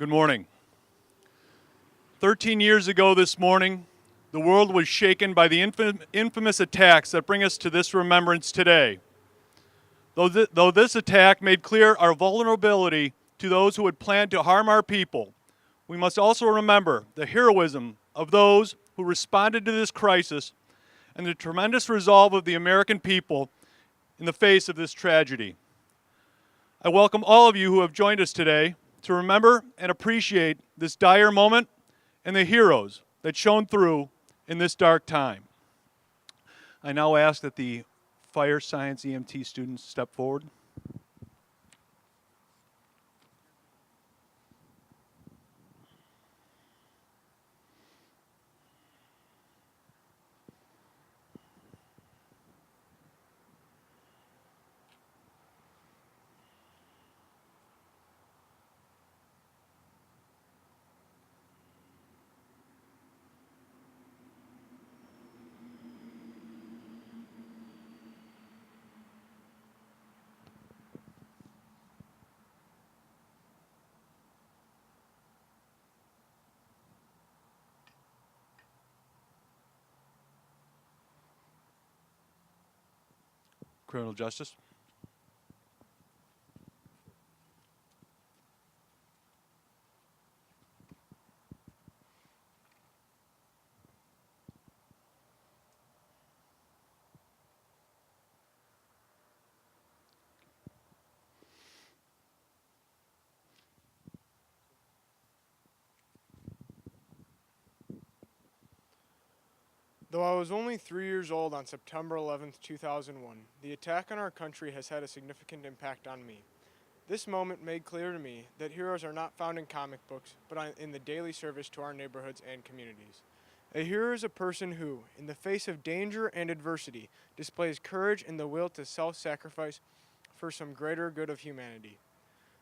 Good morning. 13 years ago this morning, the world was shaken by the infamous attacks that bring us to this remembrance today. Though this attack made clear our vulnerability to those who would plan to harm our people, we must also remember the heroism of those who responded to this crisis and the tremendous resolve of the American people in the face of this tragedy. I welcome all of you who have joined us today to remember and appreciate this dire moment and the heroes that shone through in this dark time. I now ask that the Fire Science EMT students step forward. Criminal justice. Though I was only 3 years old on September 11, 2001, the attack on our country has had a significant impact on me. This moment made clear to me that heroes are not found in comic books, but in the daily service to our neighborhoods and communities. A hero is a person who, in the face of danger and adversity, displays courage and the will to self-sacrifice for some greater good of humanity.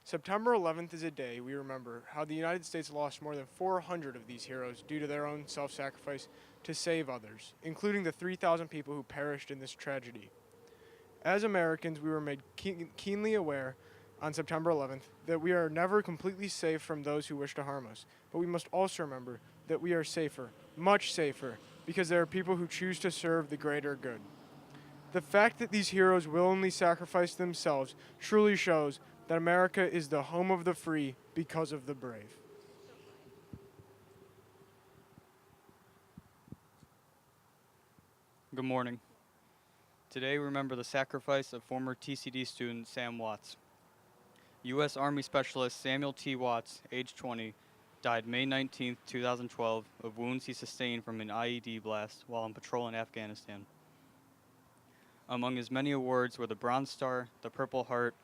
September 11th is a day we remember how the United States lost more than 400 of these heroes due to their own self-sacrifice to save others, including the 3,000 people who perished in this tragedy. As Americans, we were made keenly aware on September 11th that we are never completely safe from those who wish to harm us, but we must also remember that we are safer, much safer, because there are people who choose to serve the greater good. The fact that these heroes willingly sacrificed themselves truly shows that America is the home of the free because of the brave. Good morning. Today we remember the sacrifice of former TCD student Sam Watts. U.S. Army Specialist Samuel T. Watts, age 20, died May 19, 2012 of wounds he sustained from an IED blast while on patrol in Afghanistan. Among his many awards were the Bronze Star, the Purple Heart,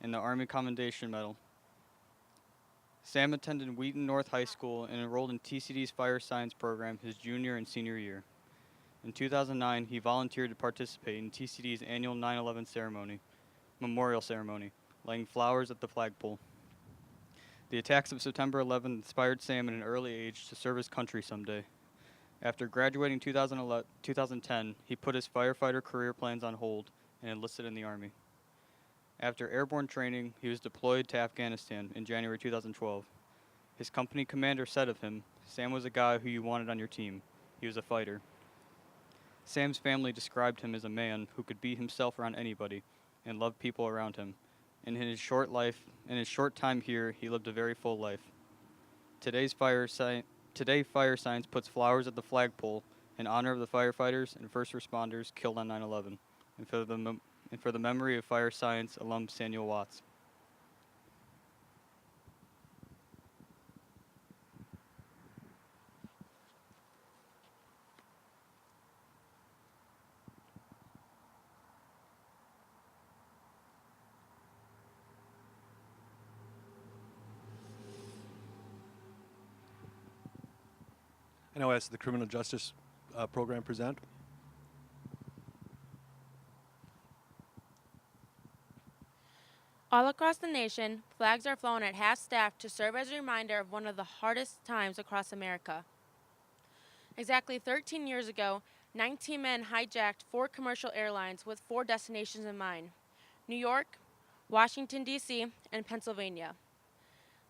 and the Army Commendation Medal. Sam attended Wheaton North High School and enrolled in TCD's Fire Science program his junior and senior year. In 2009, he volunteered to participate in TCD's annual 9/11 memorial ceremony, laying flowers at the flagpole. The attacks of September 11 inspired Sam at an early age to serve his country someday. After graduating 2010, he put his firefighter career plans on hold and enlisted in the Army. After airborne training, he was deployed to Afghanistan in January 2012. His company commander said of him, "Sam was a guy who you wanted on your team. He was a fighter." Sam's family described him as a man who could be himself around anybody and love people around him. And in his short time here, he lived a very full life. Today, Fire Science puts flowers at the flagpole in honor of the firefighters and first responders killed on 9/11, and for the memory of Fire Science alum Samuel Watts. I now ask the Criminal Justice Program present. All across the nation, flags are flown at half-staff to serve as a reminder of one of the hardest times across America. Exactly 13 years ago, 19 men hijacked 4 commercial airlines with 4 destinations in mind: New York, Washington, D.C., and Pennsylvania.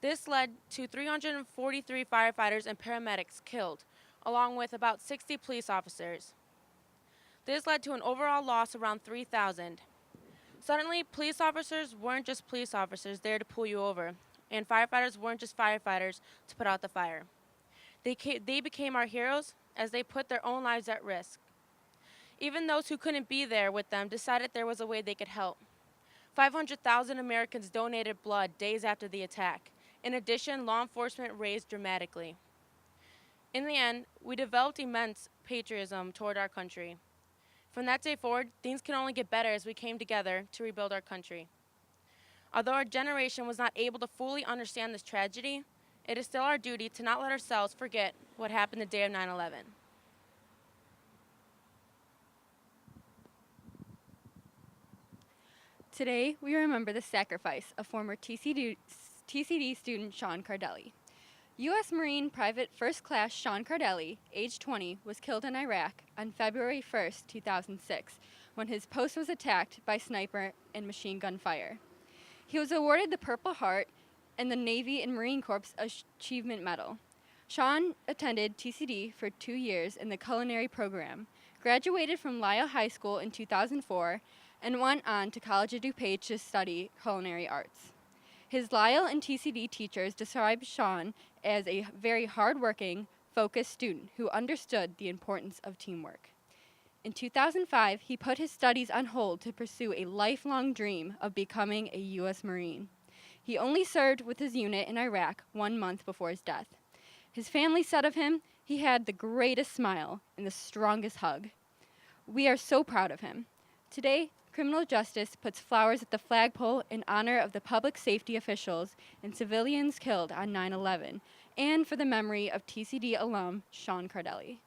This led to 343 firefighters and paramedics killed, along with about 60 police officers. This led to an overall loss around 3,000. Suddenly, police officers weren't just police officers there to pull you over, and firefighters weren't just firefighters to put out the fire. They became our heroes as they put their own lives at risk. Even those who couldn't be there with them decided there was a way they could help. 500,000 Americans donated blood days after the attack. In addition, law enforcement raised dramatically. In the end, we developed immense patriotism toward our country. From that day forward, things can only get better as we came together to rebuild our country. Although our generation was not able to fully understand this tragedy, it is still our duty to not let ourselves forget what happened the day of 9/11. Today, we remember the sacrifice of former TCD student Sean Cardelli. U.S. Marine Private First Class Sean Cardelli, age 20, was killed in Iraq on February 1, 2006, when his post was attacked by sniper and machine gun fire. He was awarded the Purple Heart and the Navy and Marine Corps Achievement Medal. Sean attended TCD for 2 years in the culinary program, graduated from Lyle High School in 2004, and went on to College of DuPage to study culinary arts. His Lyle and TCD teachers described Sean as a very hardworking, focused student who understood the importance of teamwork. In 2005, he put his studies on hold to pursue a lifelong dream of becoming a U.S. Marine. He only served with his unit in Iraq 1 month before his death. His family said of him, he had the greatest smile and the strongest hug. We are so proud of him. Today, criminal justice puts flowers at the flagpole in honor of the public safety officials and civilians killed on 9/11, and for the memory of TCD alum Sean Cardelli.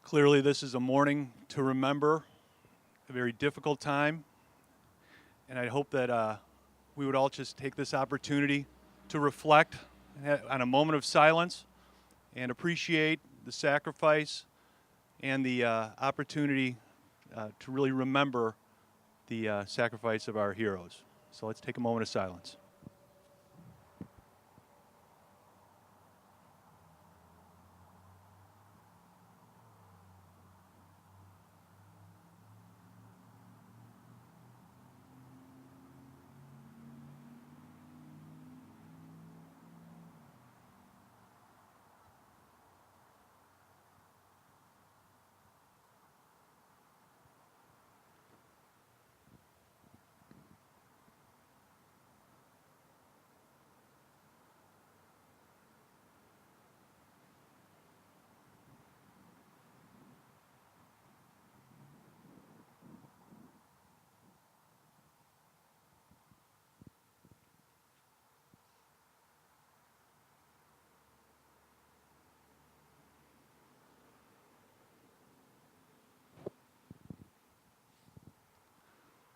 Clearly, this is a morning to remember, a very difficult time, and I hope that we would all just take this opportunity to reflect on a moment of silence and appreciate the sacrifice and the opportunity to really remember the sacrifice of our heroes. So let's take a moment of silence.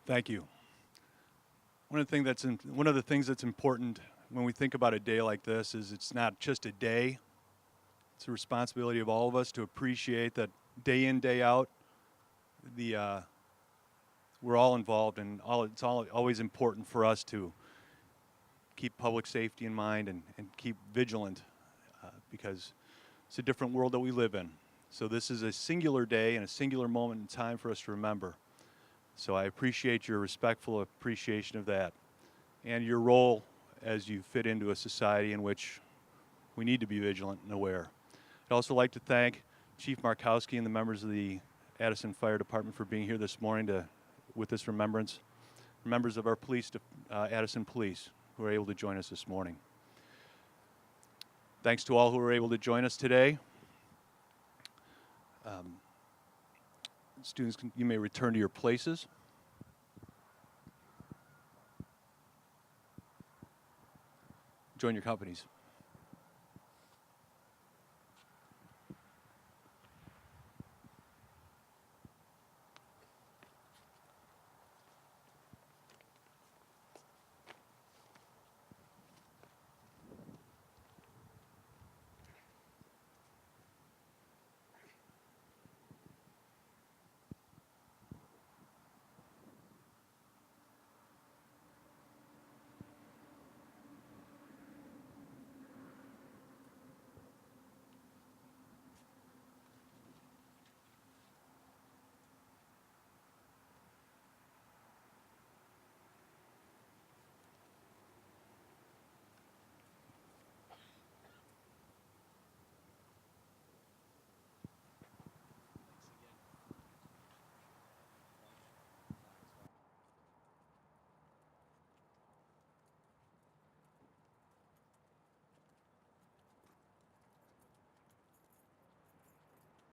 Thank you. One of the things that's important when we think about a day like this is it's not just a day. It's a responsibility of all of us to appreciate that day in, day out, we're all involved, and it's always important for us to keep public safety in mind and keep vigilant because it's a different world that we live in. So this is a singular day and a singular moment in time for us to remember. So I appreciate your respectful appreciation of that and your role as you fit into a society in which we need to be vigilant and aware. I'd also like to thank Chief Markowski and the members of the Addison Fire Department for being here this morning with this remembrance. Members of our Addison Police who are able to join us this morning. Thanks to all who were able to join us today. Students, you may return to your places. Join your companies.